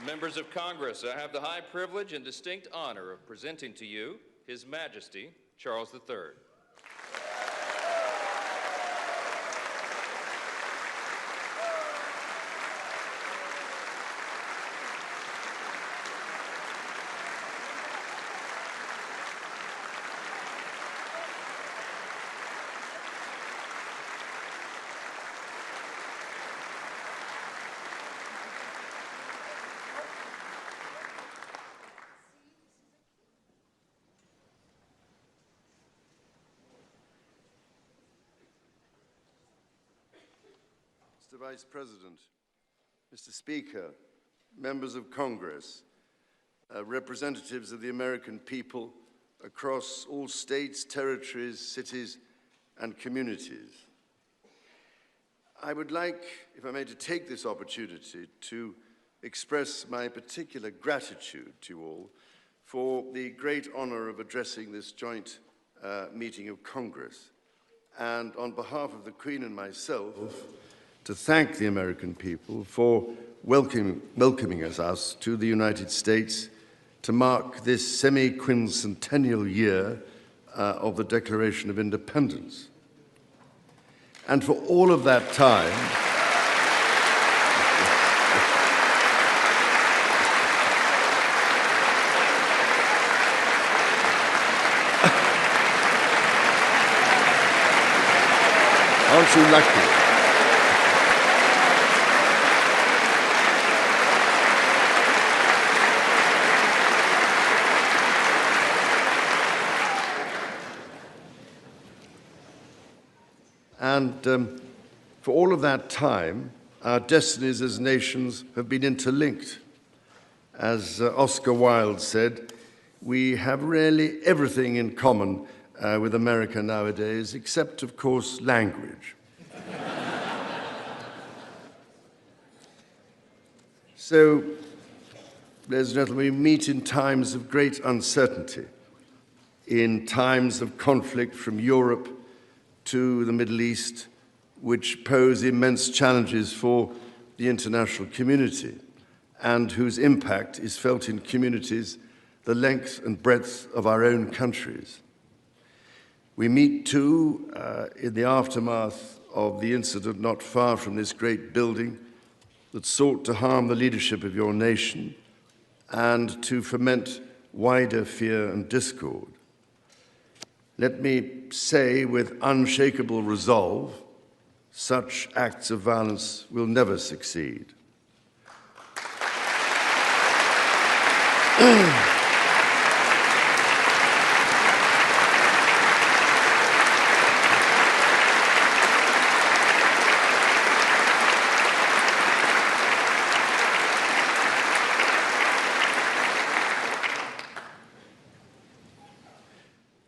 Members of Congress, I have the high privilege and distinct honor of presenting to you His Majesty Charles III. Mr. Vice President, Mr. Speaker, members of Congress, representatives of the American people across all states, territories, cities, and communities. I would like, if I may, to take this opportunity to express my particular gratitude to you all for the great honor of addressing this joint meeting of Congress. And on behalf of the Queen and myself, to thank the American people for welcoming us to the United States to mark this semi-quincentennial year of the Declaration of Independence. And for all of that time, aren't you lucky? And for all of that time, our destinies as nations have been interlinked. As Oscar Wilde said, we have really everything in common with America nowadays, except, of course, language. So, ladies and gentlemen, we meet in times of great uncertainty, in times of conflict from Europe to the Middle East, which pose immense challenges for the international community and whose impact is felt in communities the length and breadth of our own countries. We meet too in the aftermath of the incident not far from this great building that sought to harm the leadership of your nation and to foment wider fear and discord. Let me say with unshakable resolve, such acts of violence will never succeed.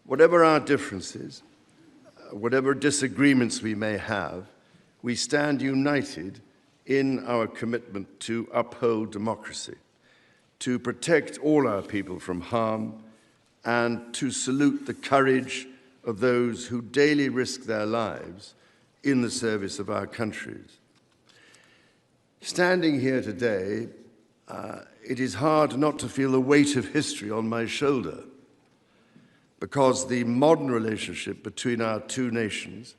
Whatever our differences, whatever disagreements we may have, we stand united in our commitment to uphold democracy, to protect all our people from harm, and to salute the courage of those who daily risk their lives in the service of our countries. Standing here today, it is hard not to feel the weight of history on my shoulder, because the modern relationship between our two nations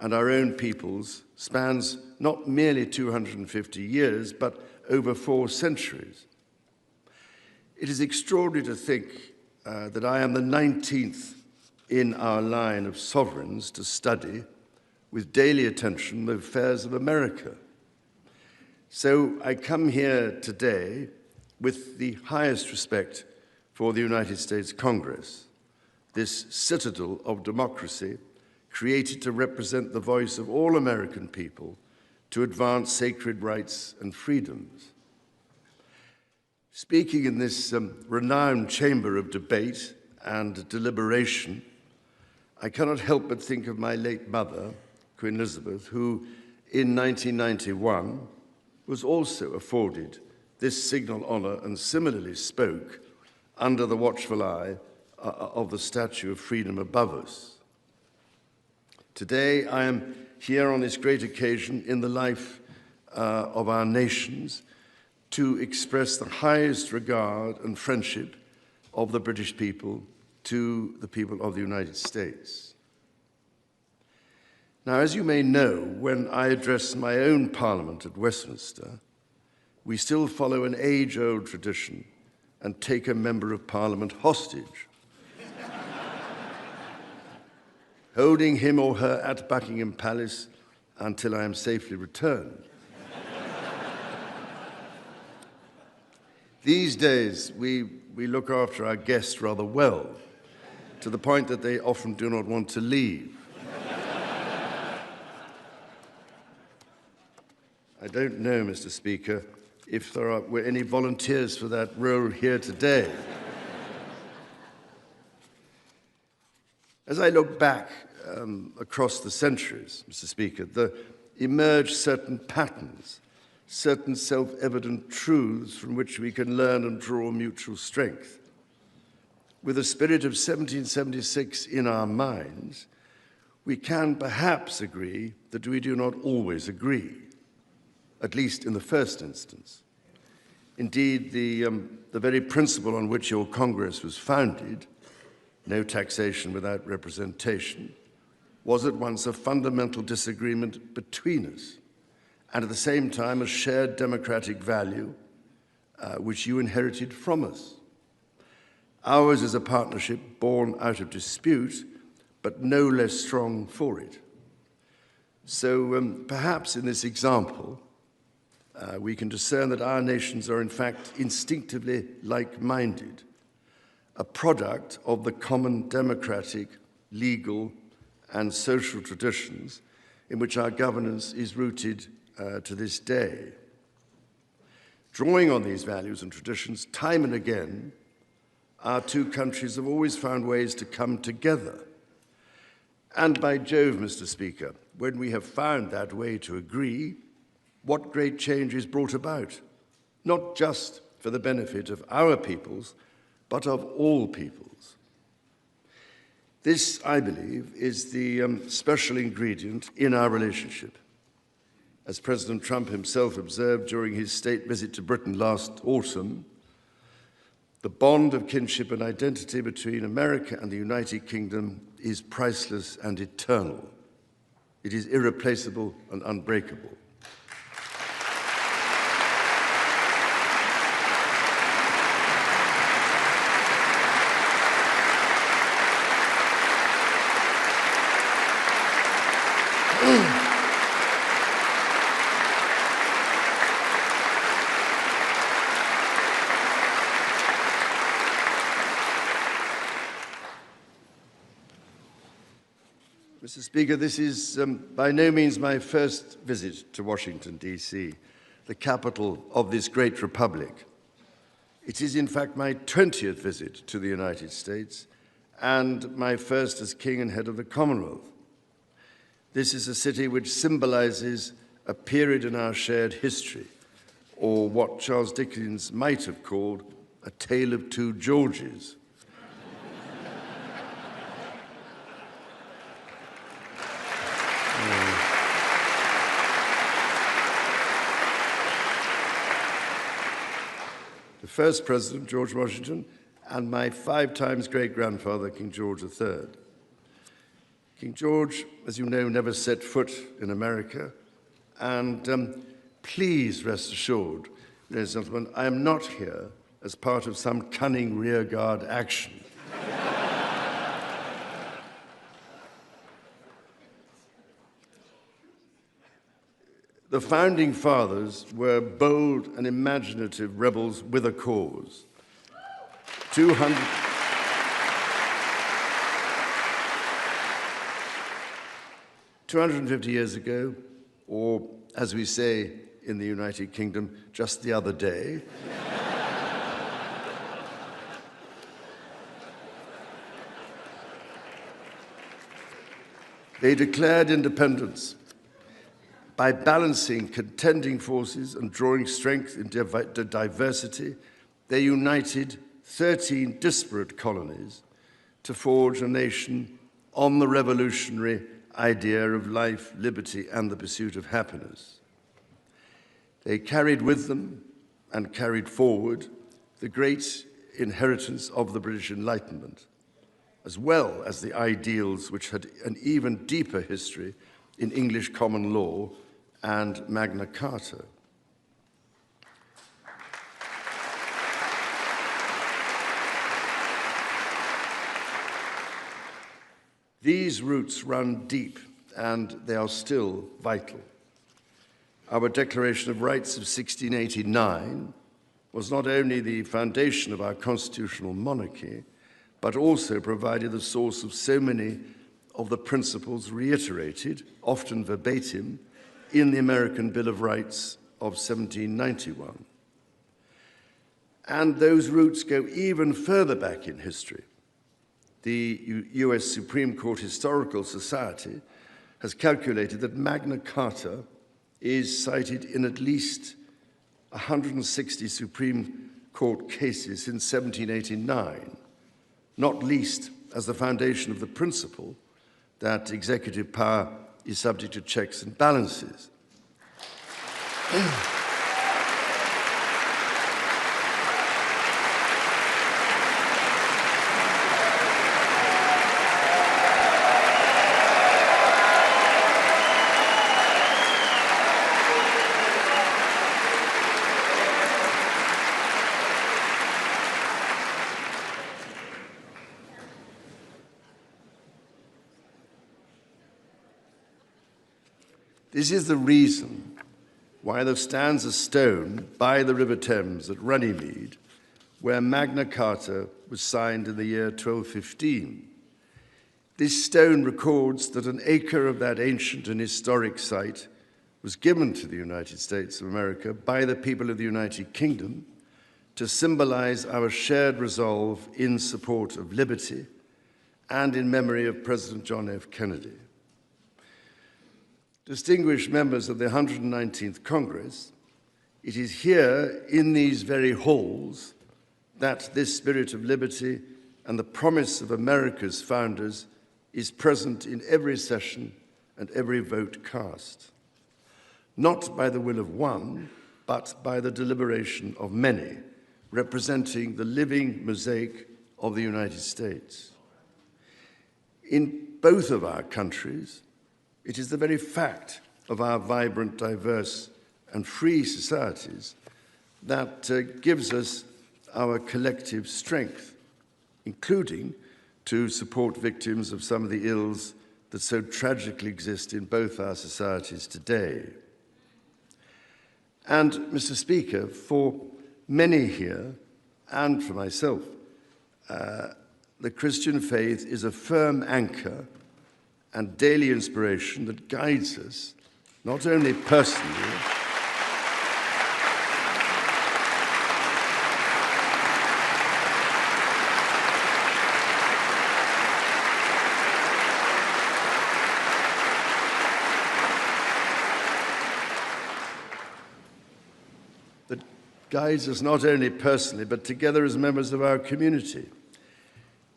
and our own peoples spans not merely 250 years, but over 4 centuries. It is extraordinary to think that I am the 19th in our line of sovereigns to study with daily attention the affairs of America. So I come here today with the highest respect for the United States Congress, this citadel of democracy created to represent the voice of all American people to advance sacred rights and freedoms. Speaking in this renowned chamber of debate and deliberation, I cannot help but think of my late mother, Queen Elizabeth, who in 1991 was also afforded this signal honor and similarly spoke under the watchful eye of the Statue of Freedom above us. Today, I am here on this great occasion in the life of our nations to express the highest regard and friendship of the British people to the people of the United States. Now, as you may know, when I address my own Parliament at Westminster, we still follow an age-old tradition and take a Member of Parliament hostage, holding him or her at Buckingham Palace until I am safely returned. These days, we look after our guests rather well, to the point that they often do not want to leave. I don't know, Mr. Speaker, if there were any volunteers for that role here today. As I look back across the centuries, Mr. Speaker, there emerge certain patterns, certain self-evident truths from which we can learn and draw mutual strength. With the spirit of 1776 in our minds, we can perhaps agree that we do not always agree, at least in the first instance. Indeed, the very principle on which your Congress was founded, no taxation without representation, was at once a fundamental disagreement between us, and at the same time a shared democratic value which you inherited from us. Ours is a partnership born out of dispute, but no less strong for it. So perhaps in this example, we can discern that our nations are in fact instinctively like-minded, a product of the common democratic, legal, and social traditions in which our governance is rooted to this day. Drawing on these values and traditions, time and again, our two countries have always found ways to come together. And by Jove, Mr. Speaker, when we have found that way to agree, what great change is brought about, not just for the benefit of our peoples, but of all peoples. This, I believe, is the special ingredient in our relationship. As President Trump himself observed during his state visit to Britain last autumn, the bond of kinship and identity between America and the United Kingdom is priceless and eternal. It is irreplaceable and unbreakable. Mr. Speaker, this is by no means my first visit to Washington, D.C., the capital of this great republic. It is, in fact, my 20th visit to the United States and my first as King and head of the Commonwealth. This is a city which symbolizes a period in our shared history, or what Charles Dickens might have called a tale of two Georges. The first president, George Washington, and my 5 times great-grandfather, King George III. King George, as you know, never set foot in America, and please rest assured, ladies and gentlemen, I am not here as part of some cunning rearguard action. The founding fathers were bold and imaginative rebels with a cause. 250 years ago, or as we say in the United Kingdom, just the other day, they declared independence. By balancing contending forces and drawing strength in diversity, they united 13 disparate colonies to forge a nation on the revolutionary idea of life, liberty, and the pursuit of happiness. They carried with them and carried forward the great inheritance of the British Enlightenment, as well as the ideals which had an even deeper history in English common law and Magna Carta. These roots run deep, and they are still vital. Our Declaration of Rights of 1689 was not only the foundation of our constitutional monarchy, but also provided the source of so many of the principles reiterated, often verbatim, in the American Bill of Rights of 1791. And those roots go even further back in history. The US Supreme Court Historical Society has calculated that Magna Carta is cited in at least 160 Supreme Court cases since 1789, not least as the foundation of the principle that executive power is subject to checks and balances. This is the reason why there stands a stone by the River Thames at Runnymede, where Magna Carta was signed in the year 1215. This stone records that an acre of that ancient and historic site was given to the United States of America by the people of the United Kingdom to symbolize our shared resolve in support of liberty and in memory of President John F. Kennedy. Distinguished members of the 119th Congress, it is here in these very halls that this spirit of liberty and the promise of America's founders is present in every session and every vote cast, not by the will of one, but by the deliberation of many, representing the living mosaic of the United States. In both of our countries, it is the very fact of our vibrant, diverse, and free societies that gives us our collective strength, including to support victims of some of the ills that so tragically exist in both our societies today. And, Mr. Speaker, for many here, and for myself, the Christian faith is a firm anchor and daily inspiration that guides us, not only personally, that guides us not only personally, but together as members of our community.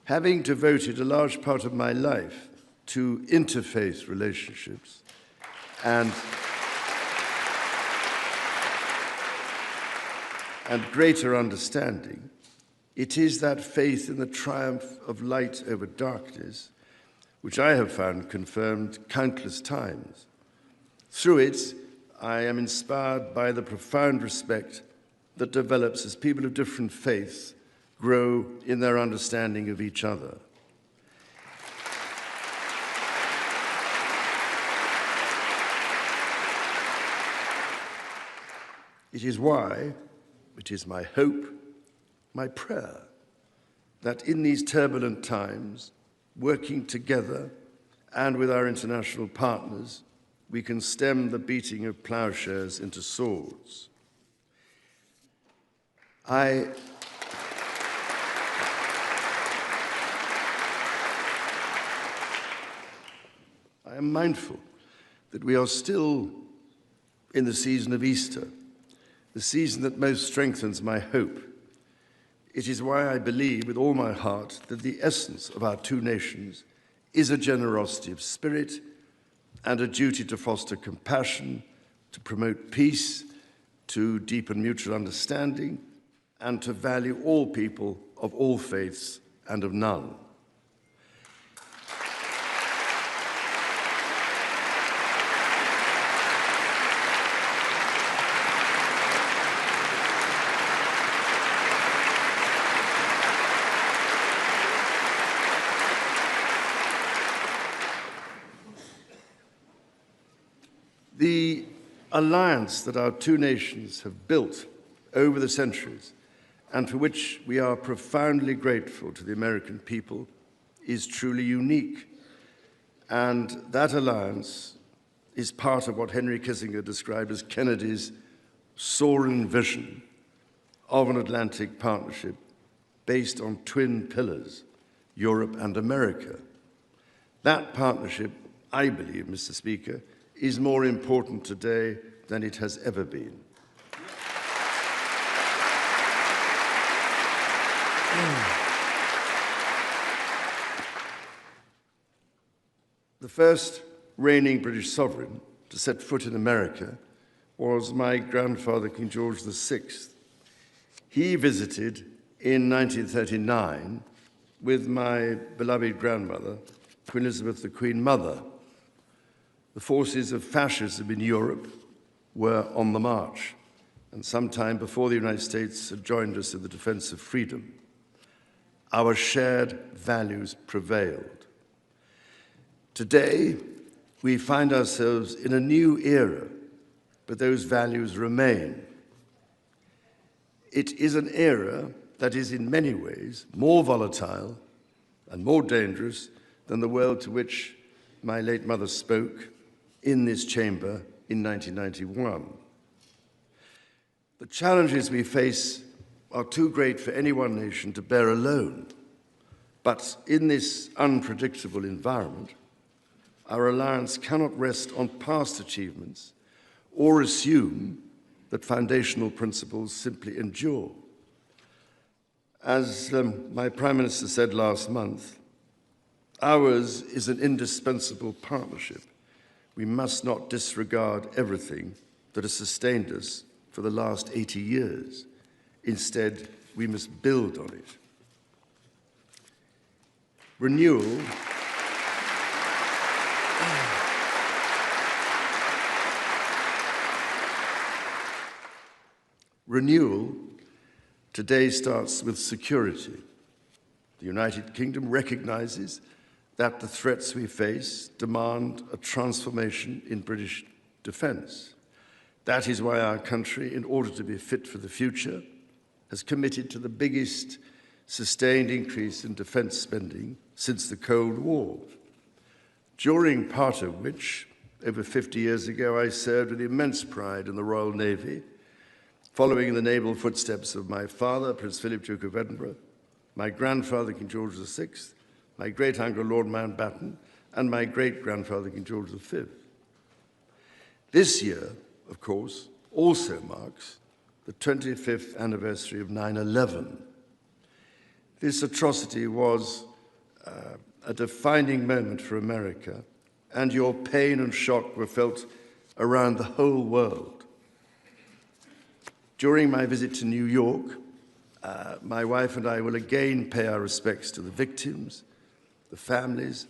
Having devoted a large part of my life to interfaith relationships and greater understanding, it is that faith in the triumph of light over darkness which I have found confirmed countless times. Through it, I am inspired by the profound respect that develops as people of different faiths grow in their understanding of each other. It is why, it is my hope, my prayer, that in these turbulent times, working together and with our international partners, we can stem the beating of plowshares into swords. I am mindful that we are still in the season of Easter, the season that most strengthens my hope. It is why I believe with all my heart that the essence of our two nations is a generosity of spirit and a duty to foster compassion, to promote peace, to deepen mutual understanding, and to value all people of all faiths and of none. The alliance that our two nations have built over the centuries, and for which we are profoundly grateful to the American people, is truly unique. And that alliance is part of what Henry Kissinger described as Kennedy's soaring vision of an Atlantic partnership based on twin pillars, Europe and America. That partnership, I believe, Mr. Speaker, is more important today than it has ever been. The first reigning British sovereign to set foot in America was my grandfather, King George VI. He visited in 1939 with my beloved grandmother, Queen Elizabeth, the Queen Mother. The forces of fascism in Europe were on the march, and sometime before the United States had joined us in the defense of freedom, our shared values prevailed. Today, we find ourselves in a new era, but those values remain. It is an era that is in many ways more volatile and more dangerous than the world to which my late mother spoke in this chamber in 1991. The challenges we face are too great for any one nation to bear alone. But in this unpredictable environment, our alliance cannot rest on past achievements or assume that foundational principles simply endure. As my Prime Minister said last month, ours is an indispensable partnership. We must not disregard everything that has sustained us for the last 80 years. Instead, we must build on it. Renewal today starts with security. The United Kingdom recognizes that the threats we face demand a transformation in British defense. That is why our country, in order to be fit for the future, has committed to the biggest sustained increase in defense spending since the Cold War, during part of which, over 50 years ago, I served with immense pride in the Royal Navy, following in the naval footsteps of my father, Prince Philip, Duke of Edinburgh, my grandfather, King George VI, my great-uncle, Lord Mountbatten, and my great-grandfather, King George V. This year, of course, also marks the 25th anniversary of 9/11. This atrocity was a defining moment for America, and your pain and shock were felt around the whole world. During my visit to New York, my wife and I will again pay our respects to the victims, the families,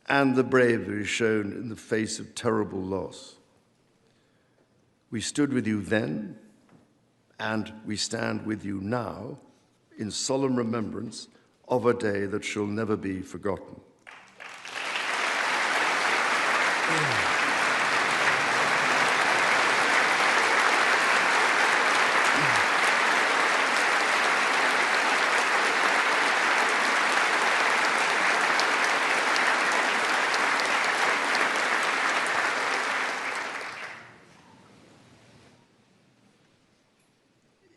and the bravery shown in the face of terrible loss. We stood with you then, and we stand with you now in solemn remembrance of a day that shall never be forgotten.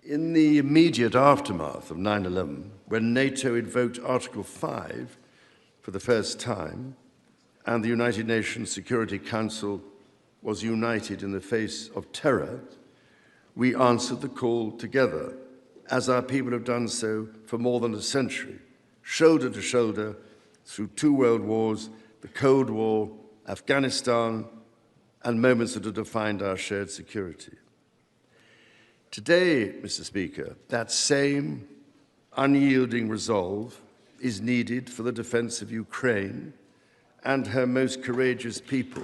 In the immediate aftermath of 9/11, when NATO invoked Article 5 for the first time, and the United Nations Security Council was united in the face of terror, we answered the call together, as our people have done so for more than a century, shoulder to shoulder through 2 world wars, the Cold War, Afghanistan, and moments that have defined our shared security. Today, Mr. Speaker, that same unyielding resolve is needed for the defense of Ukraine and her most courageous people.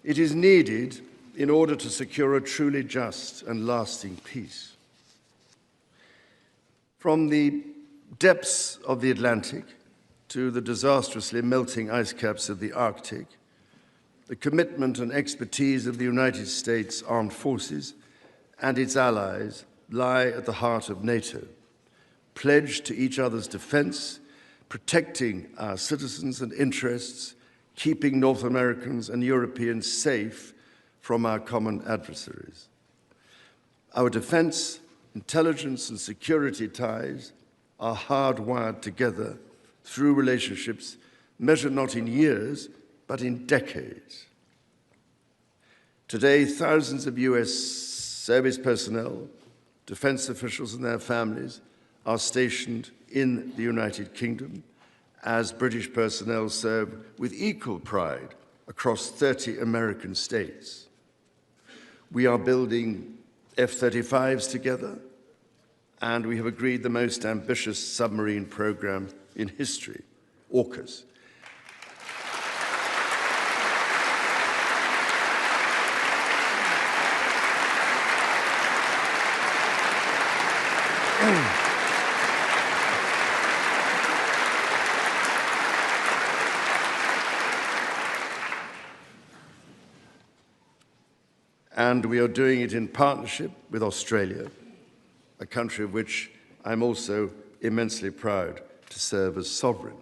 It is needed in order to secure a truly just and lasting peace. From the depths of the Atlantic to the disastrously melting ice caps of the Arctic, the commitment and expertise of the United States Armed Forces and its allies lie at the heart of NATO, pledged to each other's defense, protecting our citizens and interests, keeping North Americans and Europeans safe from our common adversaries. Our defense, intelligence, and security ties are hardwired together through relationships measured not in years, but in decades. Today, thousands of US service personnel, defense officials and their families are stationed in the United Kingdom, as British personnel serve with equal pride across 30 American states. We are building F-35s together, and we have agreed the most ambitious submarine program in history, AUKUS. And we are doing it in partnership with Australia, a country of which I'm also immensely proud to serve as sovereign.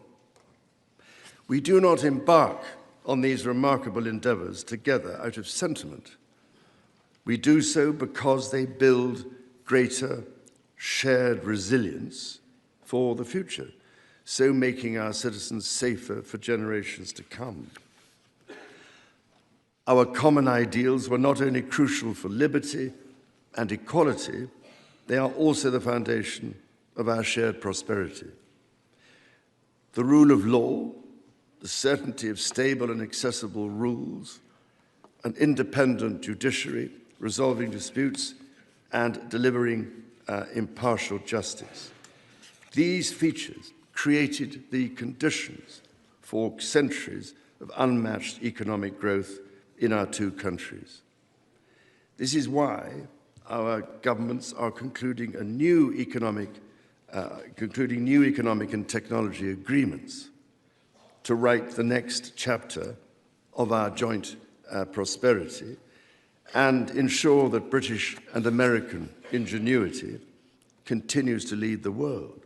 We do not embark on these remarkable endeavors together out of sentiment. We do so because they build greater shared resilience for the future, so making our citizens safer for generations to come. Our common ideals were not only crucial for liberty and equality, they are also the foundation of our shared prosperity. The rule of law, the certainty of stable and accessible rules, an independent judiciary resolving disputes and delivering impartial justice. These features created the conditions for centuries of unmatched economic growth in our two countries. This is why our governments are concluding new economic and technology agreements to write the next chapter of our joint prosperity and ensure that British and American ingenuity continues to lead the world.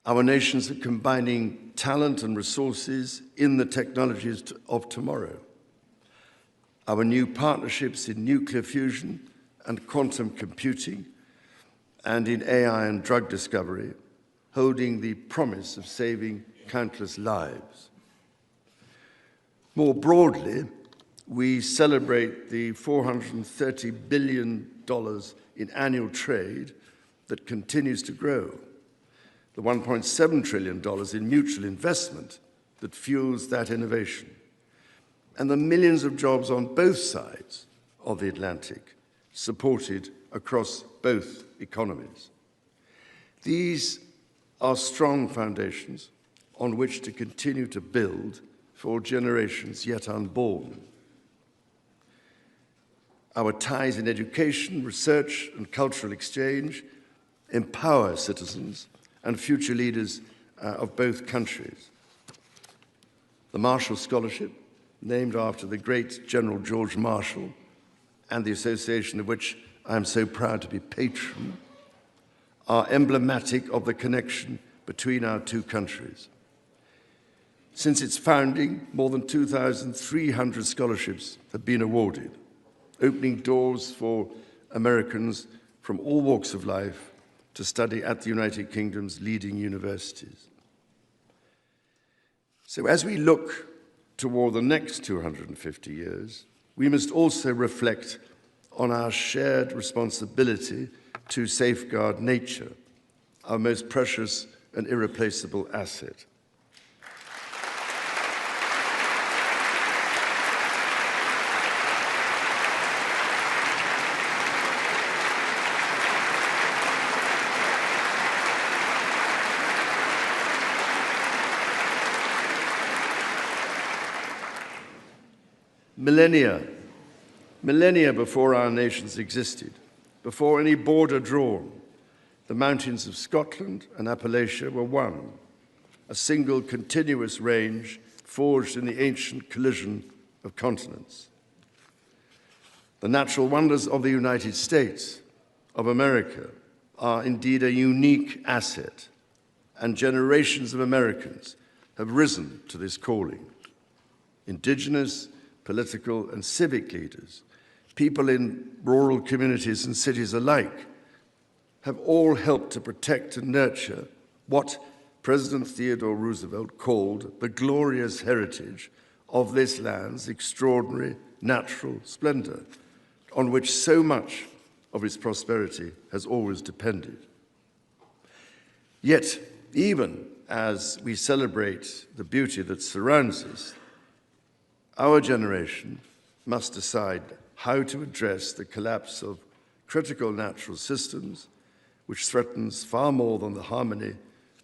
Our nations are combining talent and resources in the technologies of tomorrow. Our new partnerships in nuclear fusion and quantum computing and in AI and drug discovery, holding the promise of saving countless lives. More broadly, we celebrate the $430 billion in annual trade that continues to grow, the $1.7 trillion in mutual investment that fuels that innovation, and the millions of jobs on both sides of the Atlantic, supported across both economies. These are strong foundations on which to continue to build for generations yet unborn. Our ties in education, research, and cultural exchange empower citizens and future leaders of both countries. The Marshall Scholarship, named after the great General George Marshall, and the association of which I am so proud to be patron, are emblematic of the connection between our two countries. Since its founding, more than 2,300 scholarships have been awarded, opening doors for Americans from all walks of life to study at the United Kingdom's leading universities. So as we look toward the next 250 years, we must also reflect on our shared responsibility to safeguard nature, our most precious and irreplaceable asset. Millennia before our nations existed, before any border drawn, the mountains of Scotland and Appalachia were one, a single continuous range forged in the ancient collision of continents. The natural wonders of the United States of America are indeed a unique asset, and generations of Americans have risen to this calling. Indigenous, political, and civic leaders, people in rural communities and cities alike, have all helped to protect and nurture what President Theodore Roosevelt called the glorious heritage of this land's extraordinary natural splendor, on which so much of its prosperity has always depended. Yet, even as we celebrate the beauty that surrounds us, our generation must decide how to address the collapse of critical natural systems, which threatens far more than the harmony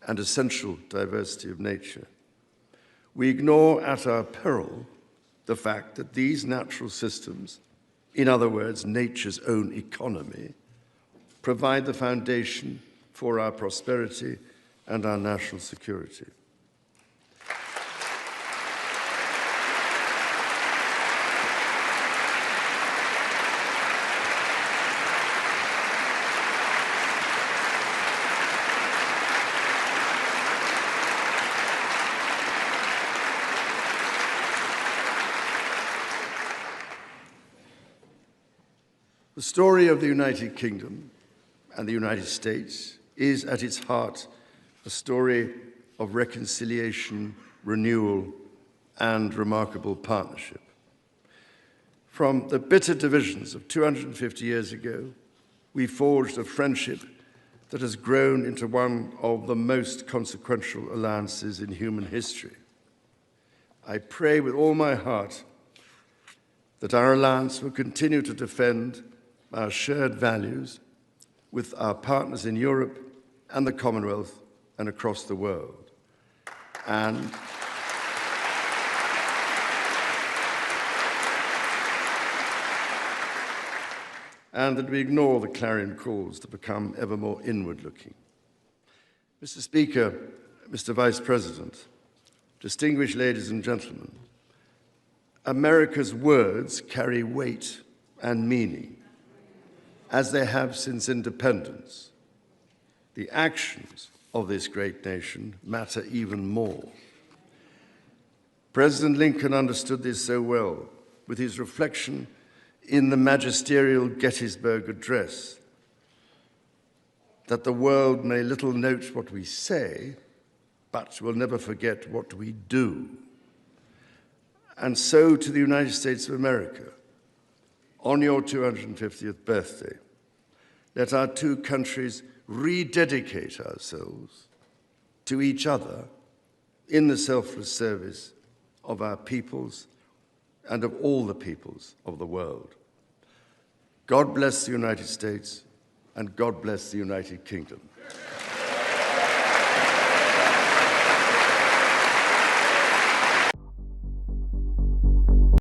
and essential diversity of nature. We ignore at our peril the fact that these natural systems, in other words, nature's own economy, provide the foundation for our prosperity and our national security. The story of the United Kingdom and the United States is at its heart a story of reconciliation, renewal, and remarkable partnership. From the bitter divisions of 250 years ago, we forged a friendship that has grown into one of the most consequential alliances in human history. I pray with all my heart that our alliance will continue to defend our shared values with our partners in Europe and the Commonwealth and across the world. And that we ignore the clarion calls to become ever more inward-looking. Mr. Speaker, Mr. Vice President, distinguished ladies and gentlemen, America's words carry weight and meaning, as they have since independence. The actions of this great nation matter even more. President Lincoln understood this so well with his reflection in the magisterial Gettysburg Address, that the world may little note what we say, but will never forget what we do. And so to the United States of America, on your 250th birthday, let our two countries rededicate ourselves to each other in the selfless service of our peoples and of all the peoples of the world. God bless the United States, and God bless the United Kingdom.